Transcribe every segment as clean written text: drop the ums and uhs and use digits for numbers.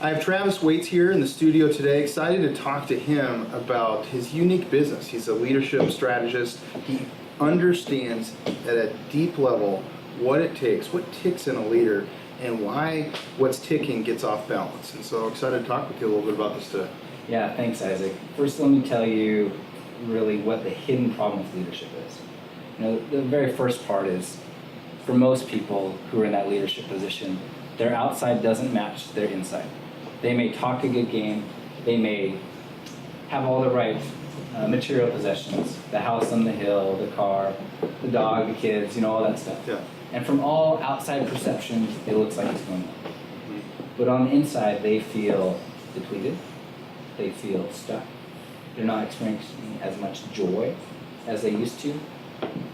I have Travis Waits here in the studio today, excited to talk to him about his unique business. He's a leadership strategist. He understands at a deep level what it takes, what ticks in a leader, and why what's ticking gets off balance. And so excited to talk with you a little bit about this today. Yeah, thanks, Isaac. First, let me tell you really what the hidden problem with leadership is. You know, the very first part is, for most people who are in that leadership position, their outside doesn't match their inside. They may talk a good game, they may have all the right material possessions, the house on the hill, the car, the dog, the kids, all that stuff. Yeah. And from all outside perceptions, it looks like it's going well. But on the inside, they feel depleted, they feel stuck. They're not experiencing as much joy as they used to.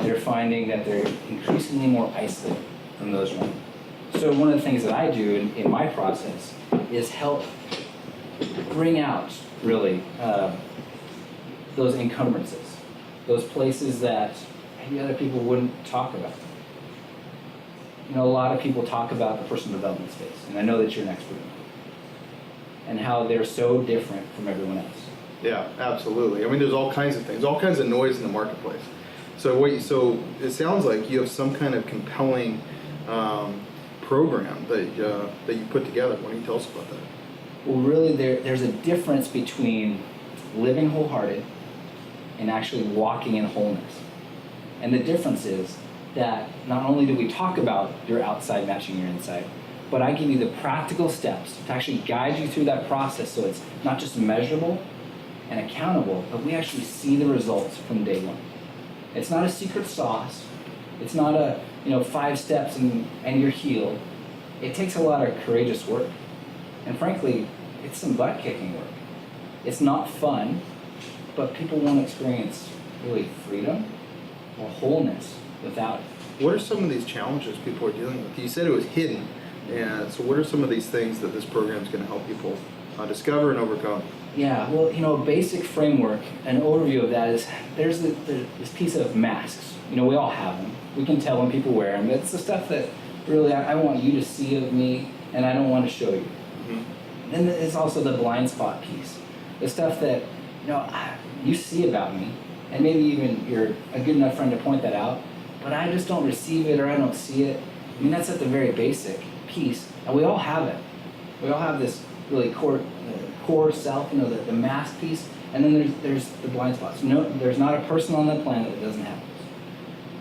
They're finding that they're increasingly more isolated from those around them. So one of the things that I do in my process is help bring out, really, those encumbrances, those places that maybe other people wouldn't talk about. A lot of people talk about the personal development space, and I know that you're an expert in that, and how they're so different from everyone else. Yeah, absolutely. I mean, there's all kinds of things, all kinds of noise in the marketplace. So it sounds like you have some kind of compelling program that you put together. Why don't you tell us about that? Well, really, there's a difference between living wholehearted and actually walking in wholeness. And the difference is that not only do we talk about your outside matching your inside, but I give you the practical steps to actually guide you through that process so it's not just measurable and accountable, but we actually see the results from day one. It's not a secret sauce. It's not a 5 steps and you're healed. It takes a lot of courageous work. And frankly, it's some butt-kicking work. It's not fun, but people won't experience really freedom or wholeness without it. What are some of these challenges people are dealing with? You said it was hidden. And so what are some of these things that this program is going to help people discover and overcome? Yeah, well, a basic framework, an overview of that is there's this piece of masks. We all have them. We can tell when people wear them. It's the stuff that really I want you to see of me, and I don't want to show you. Mm-hmm. Then there's also the blind spot piece, the stuff that you see about me, and maybe even you're a good enough friend to point that out, but I just don't receive it or I don't see it. I mean, that's at the very basic piece, and we all have it. We all have this really core self, the mask piece, and then there's the blind spots. There's not a person on the planet that doesn't have this.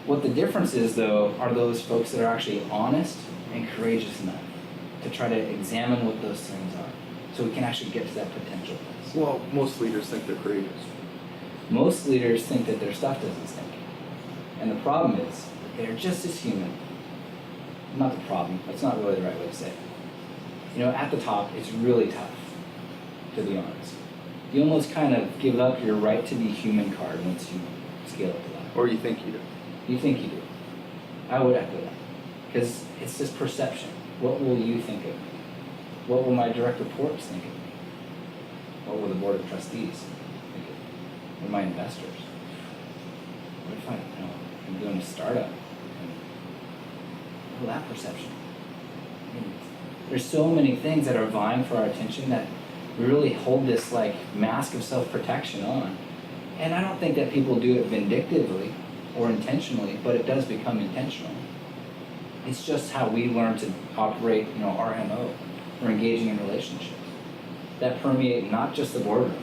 What the difference is, though, are those folks that are actually honest and courageous enough to try to examine what those things are, so we can actually get to that potential place. Well, most leaders think they're courageous. Most leaders think that their stuff doesn't stink. And the problem is, they're just as human. Not the problem, that's not really the right way to say it. At the top, it's really tough, to be honest. You almost kind of give up your right to be human card once you scale up to that. Or you think you do. You think you do. I would echo that. Because it's this perception. What will you think of me? What will my direct reports think of me? What will the board of trustees think of me? What are my investors? What if I'm doing a startup? What will that perception? There's so many things that are vying for our attention that we really hold this mask of self-protection on. And I don't think that people do it vindictively or intentionally, but it does become intentional. It's just how we learn to operate, our MO, or engaging in relationships that permeate not just the boardroom,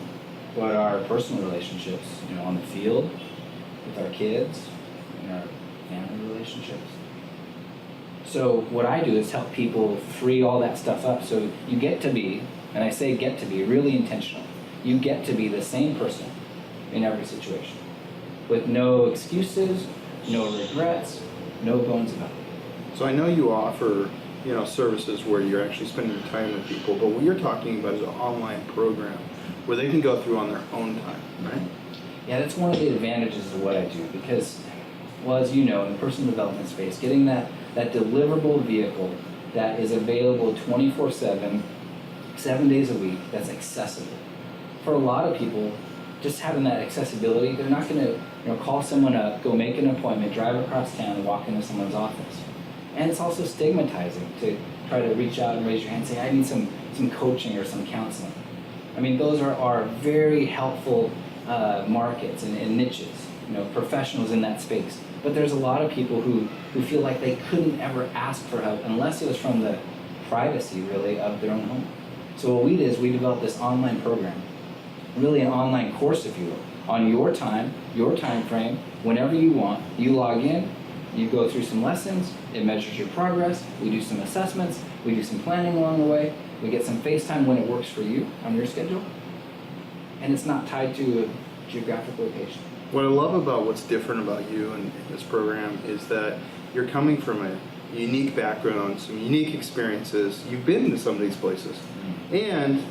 but our personal relationships, on the field, with our kids, in our family relationships. So what I do is help people free all that stuff up so you get to be, and I say get to be, really intentional. You get to be the same person in every situation with no excuses, no regrets, no bones about it. So I know you offer, services where you're actually spending time with people, but what you're talking about is an online program where they can go through on their own time, right? Yeah, that's one of the advantages of what I do because, well, as you know, in the personal development space, getting that deliverable vehicle that is available 24/7, 7 days a week, that's accessible. For a lot of people, just having that accessibility, they're not going to call someone up, go make an appointment, drive across town, and walk into someone's office. And it's also stigmatizing to try to reach out and raise your hand and say, I need some coaching or some counseling. I mean, those are very helpful markets and niches, professionals in that space. But there's a lot of people who feel like they couldn't ever ask for help unless it was from the privacy, really, of their own home. So what we did is we developed this online program, really an online course, if you will, on your time frame, whenever you want. You log in, you go through some lessons, it measures your progress, we do some assessments, we do some planning along the way, we get some FaceTime when it works for you on your schedule, and it's not tied to a geographic location. What I love about what's different about you and this program is that you're coming from a unique background, some unique experiences. You've been to some of these places, and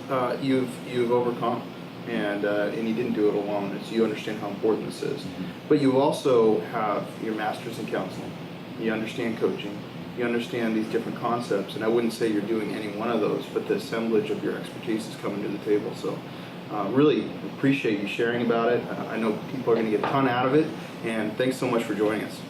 you've overcome, and you didn't do it alone. It's, you understand how important this is, but you also have your master's in counseling. You understand coaching. You understand these different concepts, and I wouldn't say you're doing any one of those, but the assemblage of your expertise is coming to the table. So. Really appreciate you sharing about it. I know people are going to get a ton out of it, and thanks so much for joining us.